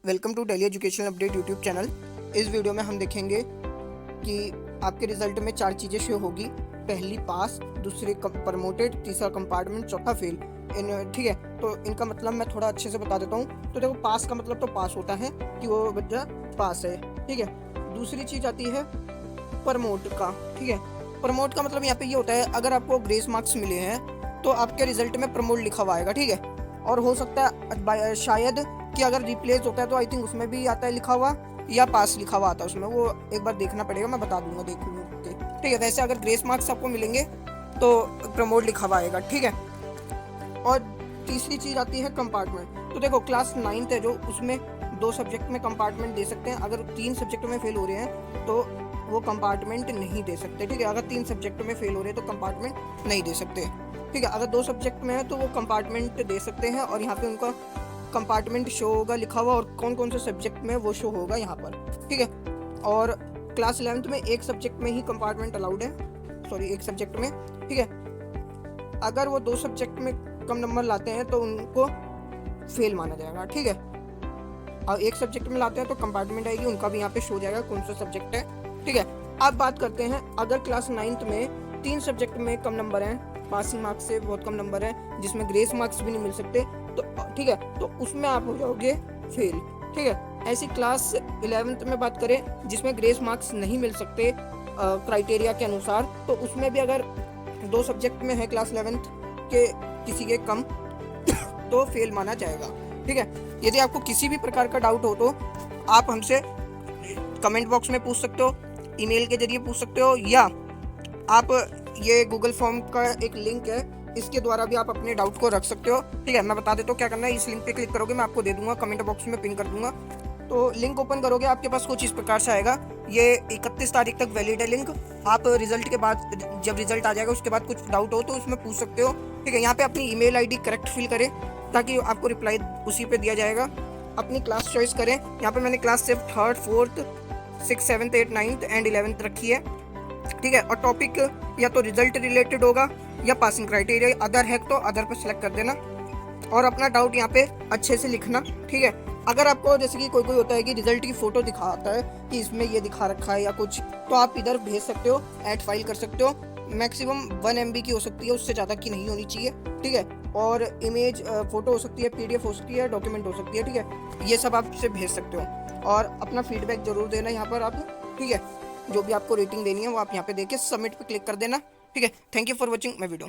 Welcome to daily education update YouTube channel. इस video में हम देखेंगे कि आपके रिजल्ट में 4 चीज़ें शो होगी। पहली पास, दूसरी प्रमोटेड, तीसरा कंपार्टमेंट, चौथा फेल। ठीक है, तो इनका मतलब मैं थोड़ा अच्छे से बता देता हूँ। तो देखो, पास का मतलब तो पास होता है कि वो बच्चा पास है। ठीक है, दूसरी चीज़ आती है प्रमोट का। ठीक है, प्रमोट का मतलब यहाँ पे ये होता है, अगर आपको ग्रेस मार्क्स मिले हैं तो आपके रिजल्ट में प्रमोट लिखा हुआ आएगा। ठीक है, और हो सकता है शायद कि अगर रिप्लेस होता है तो आई थिंक उसमें भी आता है लिखा हुआ, या पास लिखा हुआ आता है उसमें। वो एक बार देखना पड़ेगा, मैं बता दूंगा देख लूँगा। ठीक है, वैसे अगर ग्रेस मार्क्स आपको मिलेंगे तो प्रमोट लिखा हुआ आएगा। ठीक है, और तीसरी चीज़ आती है कंपार्टमेंट। तो देखो, क्लास 9th है जो, उसमें 2 सब्जेक्ट में कंपार्टमेंट दे सकते हैं। अगर 3 सब्जेक्ट में फेल हो रहे हैं तो वो कंपार्टमेंट नहीं दे सकते। ठीक है, अगर 3 सब्जेक्ट में फेल हो रहे हैं तो कंपार्टमेंट नहीं दे सकते। ठीक है, अगर 2 सब्जेक्ट में है तो वो कंपार्टमेंट दे सकते हैं, और यहाँ पे उनका कंपार्टमेंट शो होगा लिखा हुआ, और कौन कौन से सब्जेक्ट में वो शो होगा यहाँ पर। ठीक है, और क्लास 11th में एक सब्जेक्ट में ही कंपार्टमेंट अलाउड है, सॉरी एक सब्जेक्ट में। ठीक है, अगर वो 2 सब्जेक्ट में कम नंबर लाते हैं तो उनको फेल माना जाएगा। ठीक है, और एक सब्जेक्ट में लाते हैं तो कंपार्टमेंट आएगी, उनका भी यहाँ पे शो जाएगा कौन सा सब्जेक्ट है। ठीक है, अब बात करते हैं, अगर क्लास 9th में 3 सब्जेक्ट में कम नंबर हैं, पासिंग मार्क्स से बहुत कम नंबर है, जिसमें ग्रेस मार्क्स भी नहीं मिल सकते, तो ठीक है, तो उसमें आप हो जाओगे फेल। ठीक है, ऐसी क्लास 11th में बात करें जिसमें ग्रेस मार्क्स नहीं मिल सकते क्राइटेरिया के अनुसार, तो उसमें भी अगर 2 सब्जेक्ट में है क्लास 11th के किसी के कम तो फेल माना जाएगा। ठीक है, यदि आपको किसी भी प्रकार का डाउट हो तो आप हमसे कमेंट बॉक्स में पूछ सकते हो, ईमेल के जरिए पूछ सकते हो, या आप ये गूगल फॉर्म का एक लिंक है, इसके द्वारा भी आप अपने डाउट को रख सकते हो। ठीक है, मैं बता देता हूँ क्या करना है। इस लिंक पे क्लिक करोगे, मैं आपको दे दूंगा, कमेंट बॉक्स में पिन कर दूंगा। तो लिंक ओपन करोगे, आपके पास कुछ इस प्रकार से आएगा। ये 31 तारीख तक वैलिड है लिंक। आप रिजल्ट के बाद, जब रिजल्ट आ जाएगा उसके बाद कुछ डाउट हो तो उसमें पूछ सकते हो। ठीक है, यहाँ पे अपनी ईमेल आईडी करेक्ट फिल करें ताकि आपको रिप्लाई उसी पे दिया जाएगा। अपनी क्लास चॉइस करें, यहाँ पे मैंने क्लास सिर्फ 3rd 4th 6th 7th 8th 9th and 11th रखी है। ठीक है, और टॉपिक या तो रिजल्ट रिलेटेड होगा या पासिंग क्राइटेरिया, अदर है तो अदर पर सेलेक्ट कर देना, और अपना डाउट यहाँ पे अच्छे से लिखना। ठीक है, अगर आपको जैसे कि कोई होता है कि रिजल्ट की फोटो दिखाता है कि इसमें ये दिखा रखा है या कुछ, तो आप इधर भेज सकते हो, ऐड फाइल कर सकते हो। मैक्सिमम 1 MB की हो सकती है, उससे ज़्यादा की नहीं होनी चाहिए। ठीक है, और इमेज फोटो हो सकती है, PDF हो सकती है, डॉक्यूमेंट हो सकती है। ठीक है, ये सब आप से भेज सकते हो, और अपना फीडबैक जरूर देना यहाँ पर आप। ठीक है, जो भी आपको रेटिंग देनी है वो आप यहाँ पे देके सबमिट पे क्लिक कर देना। ठीक है, thank you for watching my video.